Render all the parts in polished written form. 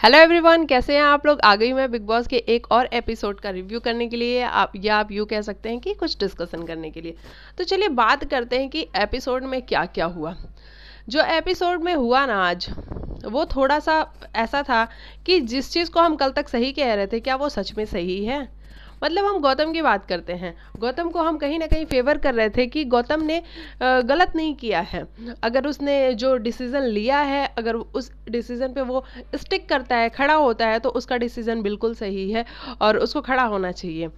Hello everyone, कैसे हैं आप लोग। आ गई मैं बिग बॉस के एक और एपिसोड का रिव्यू करने के लिए, आप यूँ कह सकते हैं कि कुछ डिस्कशन करने के लिए। तो चलिए बात करते हैं कि एपिसोड में क्या क्या हुआ। जो एपिसोड में हुआ ना आज, वो थोड़ा सा ऐसा था कि जिस चीज़ को हम कल तक सही कह रहे थे, क्या वो सच में सही है। मतलब हम गौतम की बात करते हैं, गौतम को हम कहीं ना कहीं फेवर कर रहे थे कि गौतम ने गलत नहीं किया है। अगर उसने जो डिसीज़न लिया है, अगर उस डिसीज़न पे वो स्टिक करता है, खड़ा होता है, तो उसका डिसीज़न बिल्कुल सही है और उसको खड़ा होना चाहिए।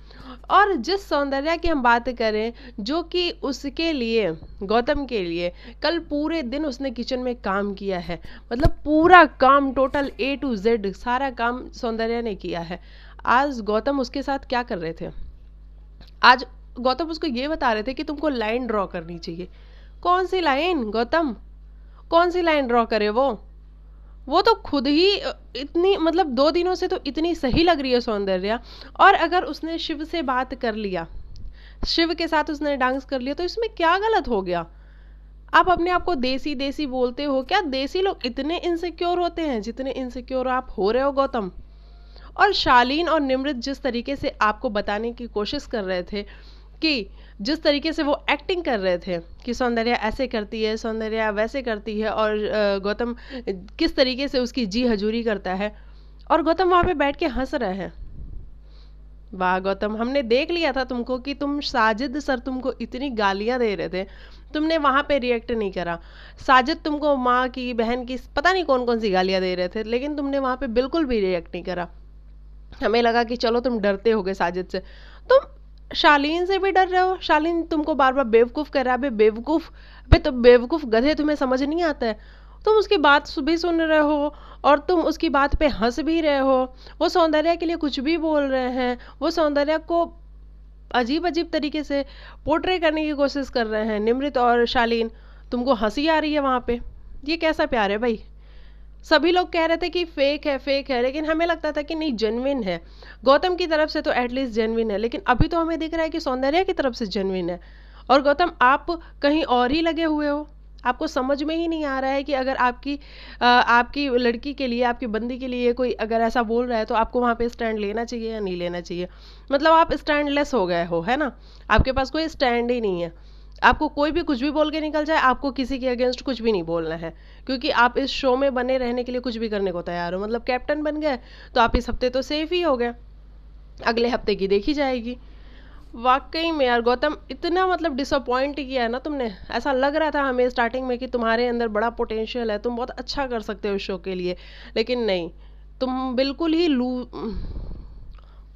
और जिस सौंदर्या की हम बात करें, जो कि उसके लिए, गौतम के लिए कल पूरे दिन उसने किचन में काम किया है, मतलब पूरा काम टोटल A to Z सारा काम सौंदर्या ने किया है। आज गौतम उसके साथ क्या कर रहे थे। आज गौतम उसको ये बता रहे थे कि तुमको लाइन ड्रॉ करनी चाहिए। कौन सी लाइन गौतम, कौन सी लाइन ड्रॉ करे वो तो खुद ही इतनी, मतलब 2 दिनों से तो इतनी सही लग रही है सौंदर्या। और अगर उसने शिव से बात कर लिया, शिव के साथ उसने डांस कर लिया, तो इसमें क्या गलत हो गया। आप अपने आप को देसी देसी बोलते हो, क्या देसी लोग इतने इनसिक्योर होते हैं जितने इनसिक्योर आप हो रहे हो गौतम। और शालीन और निमृत जिस तरीके से आपको बताने की कोशिश कर रहे थे, कि जिस तरीके से वो एक्टिंग कर रहे थे कि सौंदर्या ऐसे करती है, सौंदर्या वैसे करती है, और गौतम किस तरीके से उसकी जी हजूरी करता है, और गौतम वहाँ पे बैठ के हंस रहे हैं। वाह गौतम, हमने देख लिया था तुमको कि तुम, साजिद सर तुमको इतनी गालियां दे रहे थे, तुमने वहां पे रिएक्ट नहीं करा। साजिद तुमको माँ की, बहन की, पता नहीं कौन कौन सी गालियां दे रहे थे, लेकिन तुमने वहां पे बिल्कुल भी रिएक्ट नहीं करा। हमें लगा कि चलो तुम डरते होगे साजिद से। तुम शालीन से भी डर रहे हो। शालीन तुमको बार बार बेवकूफ़ कर रहा है। अबे बेवकूफ़, अबे तो बेवकूफ़ गधे, तुम्हें समझ नहीं आता है। तुम उसकी बात भी सुन रहे हो और तुम उसकी बात पे हंस भी रहे हो। वो सौंदर्या के लिए कुछ भी बोल रहे हैं, वो सौंदर्या को अजीब अजीब तरीके से पोर्ट्रे करने की कोशिश कर रहे हैं निमृत और शालीन। तुमको हंसी आ रही है वहाँ पे। ये कैसा प्यार है भाई। सभी लोग कह रहे थे कि फेक है, फेक है, लेकिन हमें लगता था कि नहीं, जेन्युइन है। गौतम की तरफ से तो एटलीस्ट जेन्युइन है, लेकिन अभी तो हमें दिख रहा है कि सौंदर्या की तरफ से जेन्युइन है। और गौतम, आप कहीं और ही लगे हुए हो। आपको समझ में ही नहीं आ रहा है कि अगर आपकी लड़की के लिए, आपकी बंदी के लिए कोई अगर ऐसा बोल रहा है, तो आपको वहाँ पे स्टैंड लेना चाहिए या नहीं लेना चाहिए। मतलब आप स्टैंडलेस हो गए हो, है ना। आपके पास कोई स्टैंड ही नहीं है। आपको कोई भी कुछ भी बोल के निकल जाए, आपको किसी के अगेंस्ट कुछ भी नहीं बोलना है, क्योंकि आप इस शो में बने रहने के लिए कुछ भी करने को तैयार हो। मतलब कैप्टन बन गए तो आप इस हफ्ते तो सेफ ही हो गए, अगले हफ्ते की देखी जाएगी। वाकई में यार गौतम, इतना मतलब डिसअपॉइंट किया है ना तुमने। ऐसा लग रहा था हमें स्टार्टिंग में कि तुम्हारे अंदर बड़ा पोटेंशियल है, तुम बहुत अच्छा कर सकते हो इस शो के लिए, लेकिन नहीं, तुम बिल्कुल ही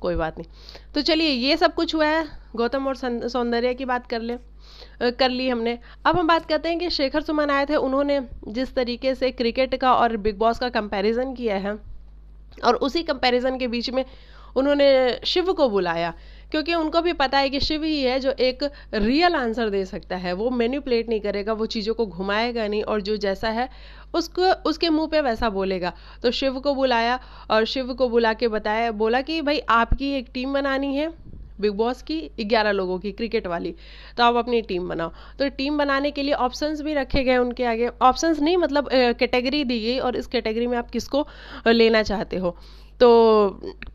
कोई बात नहीं। तो चलिए, ये सब कुछ हुआ है। गौतम और सौंदर्या की बात कर ली हमने। अब हम बात करते हैं कि शेखर सुमन आए थे, उन्होंने जिस तरीके से क्रिकेट का और बिग बॉस का कंपैरिजन किया है, और उसी कंपैरिजन के बीच में उन्होंने शिव को बुलाया, क्योंकि उनको भी पता है कि शिव ही है जो एक रियल आंसर दे सकता है। वो मैनिपुलेट नहीं करेगा, वो चीज़ों को घुमाएगा नहीं, और जो जैसा है उसको उसके मुंह पे वैसा बोलेगा। तो शिव को बुलाया, और शिव को बुला के बताया, बोला कि भाई आपकी एक टीम बनानी है बिग बॉस की, 11 लोगों की, क्रिकेट वाली। तो आप अपनी टीम बनाओ। तो टीम बनाने के लिए ऑप्शंस भी रखे गए उनके आगे। ऑप्शंस नहीं, मतलब कैटेगरी दी गई, और इस कैटेगरी में आप किसको लेना चाहते हो। तो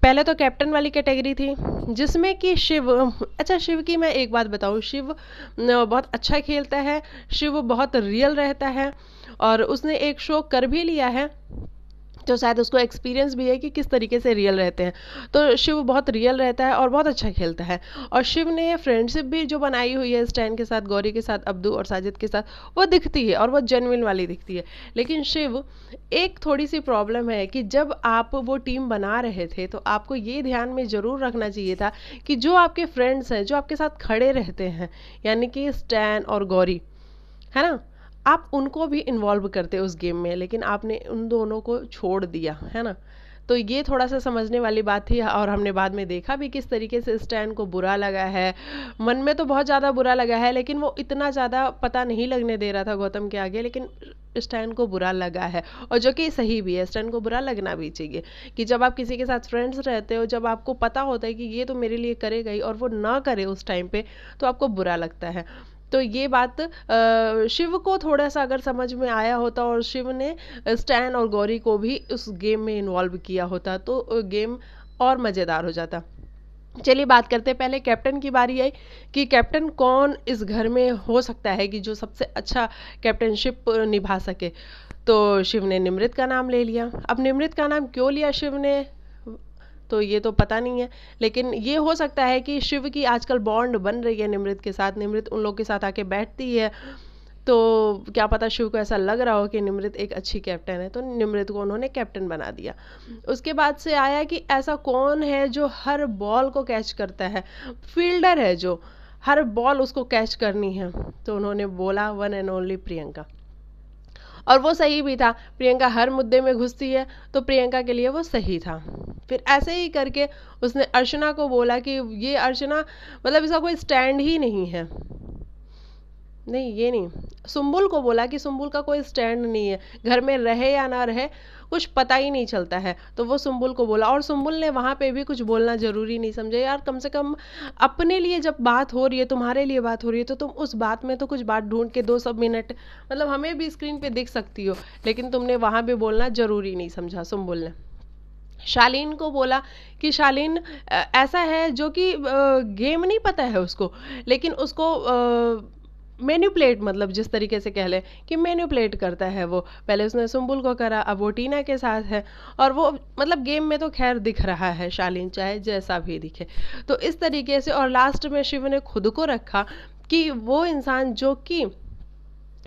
पहले तो कैप्टन वाली कैटेगरी थी, जिसमें कि शिव। अच्छा, शिव की मैं एक बात बताऊँ, शिव बहुत अच्छा खेलता है, शिव बहुत रियल रहता है, और उसने एक शो कर भी लिया है, तो शायद उसको एक्सपीरियंस भी है कि किस तरीके से रियल रहते हैं। तो शिव बहुत रियल रहता है और बहुत अच्छा खेलता है। और शिव ने फ्रेंडशिप भी जो बनाई हुई है स्टैन के साथ, गौरी के साथ, अब्दू और साजिद के साथ, वो दिखती है, और वो जेन्युइन वाली दिखती है। लेकिन शिव, एक थोड़ी सी प्रॉब्लम है कि जब आप वो टीम बना रहे थे, तो आपको ये ध्यान में ज़रूर रखना चाहिए था कि जो आपके फ्रेंड्स हैं, जो आपके साथ खड़े रहते हैं, यानी कि स्टैन और गौरी, है ना, आप उनको भी इन्वॉल्व करते उस गेम में, लेकिन आपने उन दोनों को छोड़ दिया, है ना। तो ये थोड़ा सा समझने वाली बात थी, और हमने बाद में देखा भी किस तरीके से स्टैन को बुरा लगा है। मन में तो बहुत ज़्यादा बुरा लगा है, लेकिन वो इतना ज़्यादा पता नहीं लगने दे रहा था गौतम के आगे, लेकिन स्टैन को बुरा लगा है, और जो कि सही भी है। स्टैन को बुरा लगना भी चाहिए कि जब आप किसी के साथ फ्रेंड्स रहते हो, जब आपको पता होता है कि ये तो मेरे लिए करेगा ही, और वो ना करे उस टाइम पे, तो आपको बुरा लगता है। तो ये बात शिव को थोड़ा सा अगर समझ में आया होता और शिव ने स्टैन और गौरी को भी उस गेम में इन्वॉल्व किया होता तो गेम और मज़ेदार हो जाता। चलिए बात करते हैं, पहले कैप्टन की बारी आई कि कैप्टन कौन इस घर में हो सकता है कि जो सबसे अच्छा कैप्टनशिप निभा सके। तो शिव ने निमृत का नाम ले लिया। अब निमृत का नाम क्यों लिया शिव ने, तो ये तो पता नहीं है, लेकिन ये हो सकता है कि शिव की आजकल बॉन्ड बन रही है निमृत के साथ, निमृत उन लोग के साथ आके बैठती है, तो क्या पता शिव को ऐसा लग रहा हो कि निमृत एक अच्छी कैप्टन है, तो निमृत को उन्होंने कैप्टन बना दिया। उसके बाद से आया कि ऐसा कौन है जो हर बॉल को कैच करता है, फील्डर है जो हर बॉल उसको कैच करनी है, तो उन्होंने बोला वन एंड ओनली प्रियंका। और वो सही भी था, प्रियंका हर मुद्दे में घुसती है, तो प्रियंका के लिए वो सही था। फिर ऐसे ही करके उसने अर्चना को बोला कि ये अर्चना मतलब इसका कोई स्टैंड ही नहीं है, नहीं ये नहीं, सुम्बुल को बोला कि सुम्बुल का कोई स्टैंड नहीं है, घर में रहे या ना रहे कुछ पता ही नहीं चलता है, तो वो सुम्बुल को बोला। और सुम्बुल ने वहाँ पे भी कुछ बोलना जरूरी नहीं समझे, यार कम से कम अपने लिए जब बात हो रही है, तुम्हारे लिए बात हो रही है, तो तुम उस बात में तो कुछ बात ढूंढ के 2 सब मिनट, मतलब हमें भी स्क्रीन पे दिख सकती हो, लेकिन तुमने वहाँ भी बोलना जरूरी नहीं समझा सुम्बुल ने। शालीन को बोला कि शालीन ऐसा है जो कि गेम नहीं पता है उसको, लेकिन उसको मैनिपुलेट, मतलब जिस तरीके से कह ले कि मैनिपुलेट करता है वो, पहले उसने सुम्बुल को करा, अब वो टीना के साथ है, और वो मतलब गेम में तो खैर दिख रहा है शालीन चाहे जैसा भी दिखे, तो इस तरीके से। और लास्ट में शिव ने खुद को रखा कि वो इंसान जो कि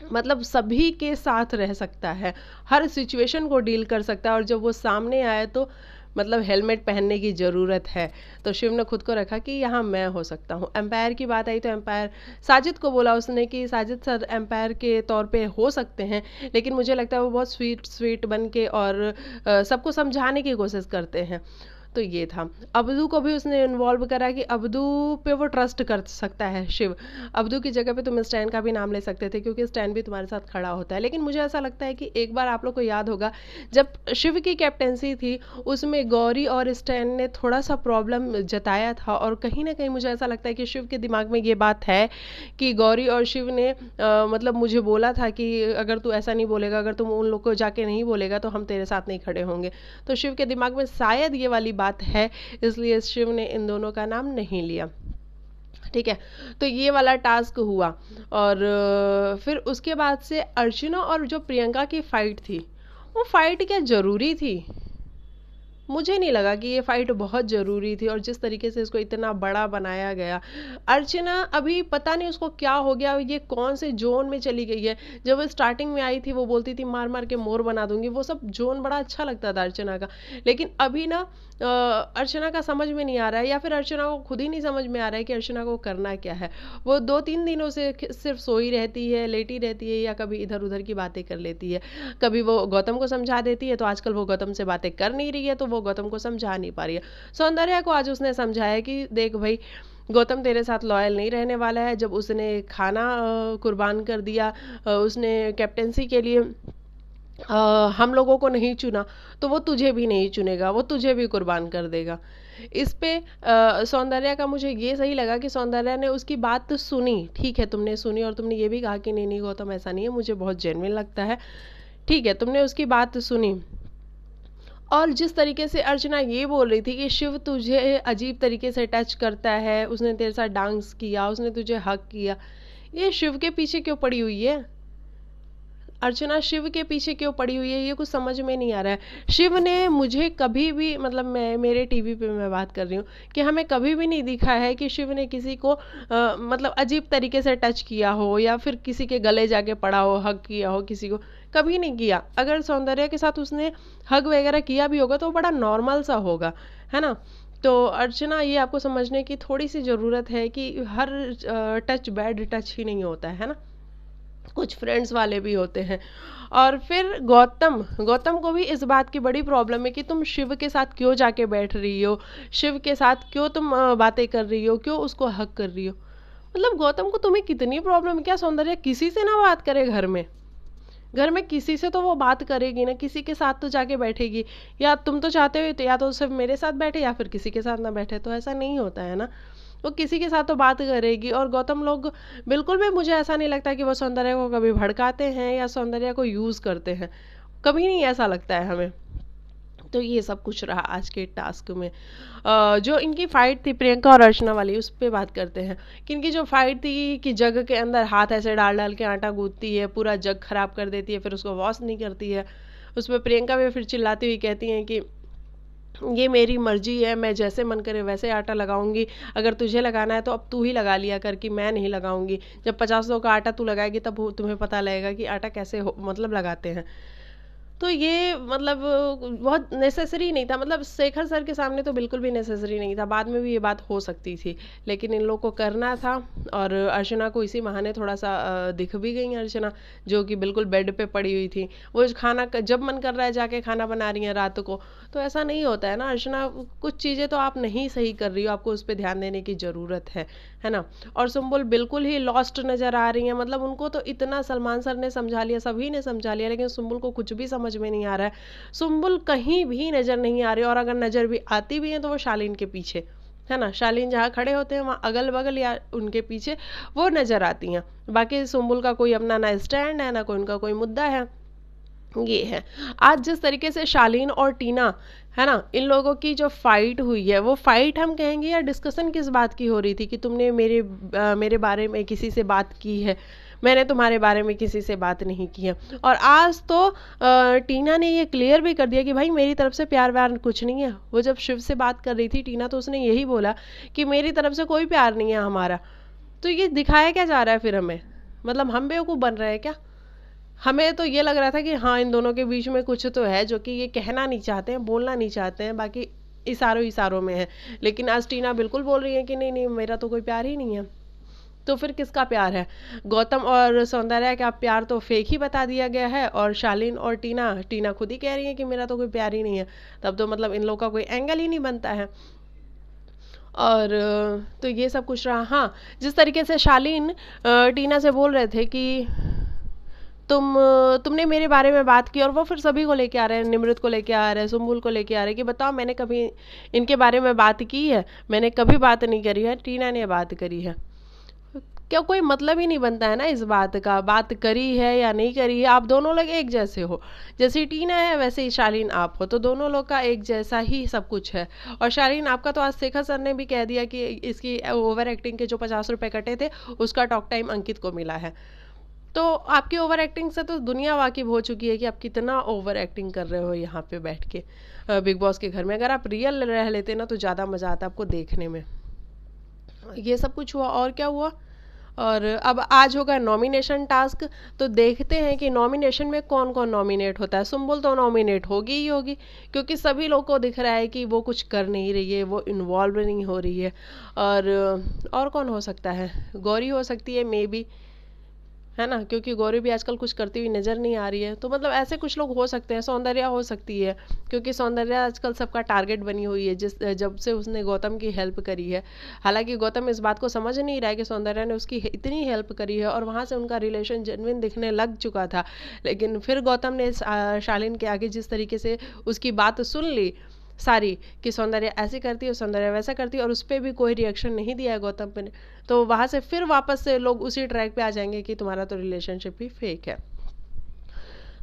मतलब सभी के साथ रह सकता है, हर सिचुएशन को डील कर सकता है, और जब वो सामने आए तो मतलब हेलमेट पहनने की ज़रूरत है, तो शिव ने खुद को रखा कि यहाँ मैं हो सकता हूँ। एम्पायर की बात आई तो एम्पायर साजिद को बोला उसने कि साजिद सर एम्पायर के तौर पे हो सकते हैं, लेकिन मुझे लगता है वो बहुत स्वीट स्वीट बन के और सबको समझाने की कोशिश करते हैं, तो ये था। अब्दू को भी उसने इन्वॉल्व करा कि अब्दू पे वो ट्रस्ट कर सकता है शिव, अब्दू की जगह पे तुम स्टैन का भी नाम ले सकते थे क्योंकि स्टैन भी तुम्हारे साथ खड़ा होता है। लेकिन मुझे ऐसा लगता है कि एक बार आप लोग को याद होगा जब शिव की कैप्टेंसी थी उसमें गौरी और स्टैन ने थोड़ा सा प्रॉब्लम जताया था, और कहीं ना कहीं मुझे ऐसा लगता है कि शिव के दिमाग में ये बात है कि गौरी और शिव ने मतलब मुझे बोला था कि अगर तू ऐसा नहीं बोलेगा, अगर तुम उन लोग को जाके नहीं बोलेगा तो हम तेरे साथ नहीं खड़े होंगे, तो शिव के दिमाग में शायद ये वाली बात है, इसलिए शिव ने इन दोनों का नाम नहीं लिया। ठीक है, तो ये वाला टास्क हुआ। और फिर उसके बाद से अर्चना और जो प्रियंका की फाइट थी, वो फाइट क्या जरूरी थी? मुझे नहीं लगा कि ये फाइट बहुत ज़रूरी थी, और जिस तरीके से इसको इतना बड़ा बनाया गया। अर्चना अभी पता नहीं उसको क्या हो गया, ये कौन से जोन में चली गई है। जब वो स्टार्टिंग में आई थी वो बोलती थी मार मार के मोर बना दूंगी, वो सब जोन बड़ा अच्छा लगता था अर्चना का, लेकिन अभी ना अर्चना का समझ में नहीं आ रहा है, या फिर अर्चना को खुद ही नहीं समझ में आ रहा है कि अर्चना को करना क्या है। वो 2-3 दिनों से सिर्फ सोई रहती है, लेटी रहती है, या कभी इधर उधर की बातें कर लेती है। कभी वो गौतम को समझा देती है, तो आजकल वो गौतम से बातें कर नहीं रही है, तो वो गौतम को समझा नहीं पा रही है। सौंदर्या को आज उसने समझाया कि देख भाई, गौतम तेरे साथ लॉयल नहीं रहने वाला है। जब उसने खाना कुर्बान कर दिया, उसने कैप्टेंसी के लिए हम लोगों को नहीं चुना, तो वो तुझे भी नहीं चुनेगा, वो तुझे भी कुर्बान कर देगा। इस पे सौंदर्या का मुझे ये सही लगा कि सौंदर्या ने उसकी बात सुनी। ठीक है, तुमने सुनी और तुमने ये भी कहा कि नहीं नहीं गौतम ऐसा नहीं है, मुझे बहुत जेन्युइन लगता है। ठीक है, तुमने उसकी बात सुनी। और जिस तरीके से अर्चना ये बोल रही थी कि शिव तुझे अजीब तरीके से टच करता है, उसने तेरे साथ डांस किया, उसने तुझे हक किया, ये शिव के पीछे क्यों पड़ी हुई है? अर्चना शिव के पीछे क्यों पड़ी हुई है, ये कुछ समझ में नहीं आ रहा है। शिव ने मुझे कभी भी, मतलब मैं मेरे टीवी पे मैं बात कर रही हूँ कि हमें कभी भी नहीं दिखा है कि शिव ने किसी को मतलब अजीब तरीके से टच किया हो, या फिर किसी के गले जाके पड़ा हो, हग किया हो किसी को, कभी नहीं किया। अगर सौंदर्या के साथ उसने हग वगैरह किया भी होगा तो वो बड़ा नॉर्मल सा होगा, है ना। तो अर्चना, ये आपको समझने की थोड़ी सी ज़रूरत है कि हर टच बैड टच ही नहीं होता है ना, कुछ फ्रेंड्स वाले भी होते हैं। और फिर गौतम को भी इस बात की बड़ी प्रॉब्लम है कि तुम शिव के साथ क्यों जाके बैठ रही हो, शिव के साथ क्यों तुम बातें कर रही हो, क्यों उसको हक कर रही हो। मतलब गौतम को तुम्हें कितनी प्रॉब्लम है? क्या सौंदर्या किसी से ना बात करे घर में? घर में किसी से तो वो बात करेगी ना, किसी के साथ तो जाके बैठेगी। या तुम तो चाहते हो तो या तो सिर्फ मेरे साथ बैठे या फिर किसी के साथ ना बैठे, तो ऐसा नहीं होता है ना। वो किसी के साथ तो बात करेगी। और गौतम लोग बिल्कुल भी मुझे ऐसा नहीं लगता कि वो सौंदर्या को कभी भड़काते हैं या सौंदर्या को यूज़ करते हैं, कभी नहीं ऐसा लगता है हमें। तो ये सब कुछ रहा आज के टास्क में। जो इनकी फाइट थी प्रियंका और अर्चना वाली, उस पर बात करते हैं कि इनकी जो फाइट थी कि जग के अंदर हाथ ऐसे डाल डाल के आटा गूंथती है, पूरा जग खराब कर देती है, फिर उसको वॉश नहीं करती है। उसमें प्रियंका भी फिर चिल्लाती हुई कहती हैं कि ये मेरी मर्जी है, मैं जैसे मन करे वैसे आटा लगाऊंगी, अगर तुझे लगाना है तो अब तू ही लगा लिया कर, कि मैं नहीं लगाऊंगी। जब 50 का आटा तू लगाएगी तब तुम्हें पता लगेगा कि आटा कैसे मतलब लगाते हैं। तो ये मतलब बहुत नेसेसरी नहीं था, मतलब शेखर सर के सामने तो बिल्कुल भी नेसेसरी नहीं था, बाद में भी ये बात हो सकती थी, लेकिन इन लोग को करना था। और अर्चना को इसी बहाने थोड़ा सा दिख भी गई अर्चना, जो कि बिल्कुल बेड पे पड़ी हुई थी। वो खाना जब मन कर रहा है जाके खाना बना रही है रात को, तो ऐसा नहीं होता है ना अर्चना, कुछ चीज़ें तो आप नहीं सही कर रही हो, आपको उस पर ध्यान देने की ज़रूरत है ना। और सुम्बुल बिल्कुल ही लॉस्ट नज़र आ रही है, मतलब उनको तो इतना सलमान सर ने समझा लिया, सभी ने समझा लिया, लेकिन सुम्बुल को कुछ भी समझ में नहीं आ रहा है। सुम्बुल कहीं भी नज़र नहीं आ रही, और अगर नज़र भी आती भी है तो वो शालीन के पीछे, है ना। शालीन जहाँ खड़े होते हैं वहाँ अगल बगल या उनके पीछे वो नज़र आती हैं। बाकी सुम्बुल का कोई अपना ना स्टैंड है, ना कोई उनका कोई मुद्दा है। ये है आज जिस तरीके से शालीन और टीना, है ना, इन लोगों की जो फाइट हुई है, वो फाइट हम कहेंगे या डिस्कशन किस बात की हो रही थी कि तुमने मेरे बारे में किसी से बात की है, मैंने तुम्हारे बारे में किसी से बात नहीं की है। और आज तो टीना ने ये क्लियर भी कर दिया कि भाई मेरी तरफ से प्यार व्यार कुछ नहीं है। वो जब शिव से बात कर रही थी टीना, तो उसने यही बोला कि मेरी तरफ से कोई प्यार नहीं है हमारा। तो ये दिखाया क्या जा रहा है फिर हमें, मतलब हम बेवकूफ़ बन रहे हैं क्या? हमें तो ये लग रहा था कि हाँ इन दोनों के बीच में कुछ तो है जो कि ये कहना नहीं चाहते हैं, बोलना नहीं चाहते हैं, बाकी इशारों इशारों में है। लेकिन आज टीना बिल्कुल बोल रही है कि नहीं नहीं मेरा तो कोई प्यार ही नहीं है। तो फिर किसका प्यार है? गौतम और सौंदर्या का प्यार तो फेक ही बता दिया गया है, और शालीन और टीना खुद ही कह रही है कि मेरा तो कोई प्यार ही नहीं है। तब तो मतलब इन लोग का कोई एंगल ही नहीं बनता है। और तो ये सब कुछ रहा। हाँ, जिस तरीके से शालीन टीना से बोल रहे थे कि तुमने मेरे बारे में बात की, और वो फिर सभी को लेके आ रहे हैं, निमृत को लेके आ रहे हैं, सुम्बुल को लेके आ रहे हैं कि बताओ मैंने कभी इनके बारे में बात की है? मैंने कभी बात नहीं करी है, टीना ने बात करी है। क्या कोई मतलब ही नहीं बनता है ना इस बात का, बात करी है या नहीं करी है, आप दोनों लोग एक जैसे हो। जैसे टीना है वैसे ही शालीन आप हो, तो दोनों लोग का एक जैसा ही सब कुछ है। और शालीन आपका तो आज शेखर सर ने भी कह दिया कि इसकी ओवर एक्टिंग के जो 50 रुपए कटे थे उसका टॉक टाइम अंकित को मिला है। तो आपकी ओवर एक्टिंग से तो दुनिया वाकिफ हो चुकी है कि आप कितना ओवर एक्टिंग कर रहे हो यहाँ पे बैठ के बिग बॉस के घर में। अगर आप रियल रह लेते ना तो ज़्यादा मज़ा आता आपको देखने में। ये सब कुछ हुआ, और क्या हुआ। और अब आज होगा नॉमिनेशन टास्क, तो देखते हैं कि नॉमिनेशन में कौन कौन नॉमिनेट होता है। सुम्बुल तो नॉमिनेट होगी ही होगी, क्योंकि सभी लोग को दिख रहा है कि वो कुछ कर नहीं रही है, वो इन्वॉल्व नहीं हो रही है। और कौन हो सकता है? गौरी हो सकती है मे बी, है ना, क्योंकि गौरी भी आजकल कुछ करती हुई नज़र नहीं आ रही है। तो मतलब ऐसे कुछ लोग हो सकते हैं। सौंदर्या हो सकती है, क्योंकि सौंदर्या आजकल सबका टारगेट बनी हुई है जब से उसने गौतम की हेल्प करी है। हालांकि गौतम इस बात को समझ नहीं रहा है कि सौंदर्या ने उसकी इतनी हेल्प करी है, और वहाँ से उनका रिलेशन जेन्युइन दिखने लग चुका था। लेकिन फिर गौतम ने शालीन के आगे जिस तरीके से उसकी बात सुन ली सारी, कि सौंदर्या ऐसी करती है, सौंदर्या वैसा करती है, और उस पर भी कोई रिएक्शन नहीं दिया है गौतम ने, तो वहाँ से फिर वापस से लोग उसी ट्रैक पे आ जाएंगे कि तुम्हारा तो रिलेशनशिप ही फेक है।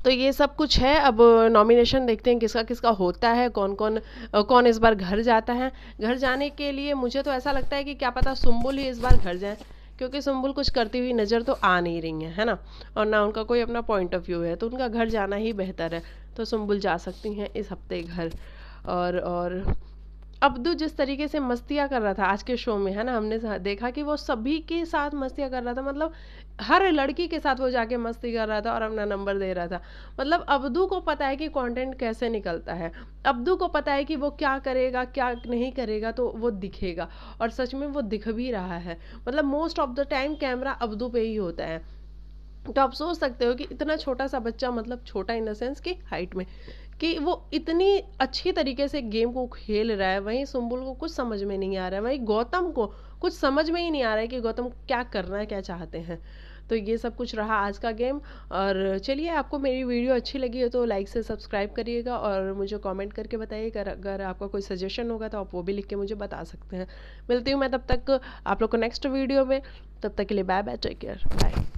तो ये सब कुछ है। अब नॉमिनेशन देखते हैं किसका किसका होता है, कौन इस बार घर जाता है। घर जाने के लिए मुझे तो ऐसा लगता है कि क्या पता सुम्बुल ही इस बार घर जाए, क्योंकि सुम्बुल कुछ करती हुई नज़र तो आ नहीं रही है ना, और ना उनका कोई अपना पॉइंट ऑफ व्यू है, तो उनका घर जाना ही बेहतर है। तो सुम्बुल जा सकती हैं इस हफ्ते घर। और अब्दू जिस तरीके से मस्तियाँ कर रहा था आज के शो में, है ना, हमने देखा कि वो सभी के साथ मस्तियाँ कर रहा था, मतलब हर लड़की के साथ वो जाके मस्ती कर रहा था और अपना नंबर दे रहा था। मतलब अब्दू को पता है कि कंटेंट कैसे निकलता है, अब्दू को पता है कि वो क्या करेगा क्या नहीं करेगा तो वो दिखेगा, और सच में वो दिख भी रहा है। मतलब most of the time camera Abdu पे ही होता है। तो आप सोच सकते हो कि इतना छोटा सा बच्चा, मतलब छोटा इन द सेंस की हाइट में, कि वो इतनी अच्छी तरीके से गेम को खेल रहा है। वहीं सुम्बुल को कुछ समझ में नहीं आ रहा है, वहीं गौतम को कुछ समझ में ही नहीं आ रहा है कि गौतम क्या करना है, क्या चाहते हैं। तो ये सब कुछ रहा आज का गेम। और चलिए, आपको मेरी वीडियो अच्छी लगी हो तो लाइक से सब्सक्राइब करिएगा और मुझे कमेंट करके बताइएगा। अगर आपका कोई सजेशन होगा तो आप वो भी लिख के मुझे बता सकते हैं। मिलती हूँ मैं तब तक आप लोग को नेक्स्ट वीडियो में। तब तक के लिए bye bye, take care, bye.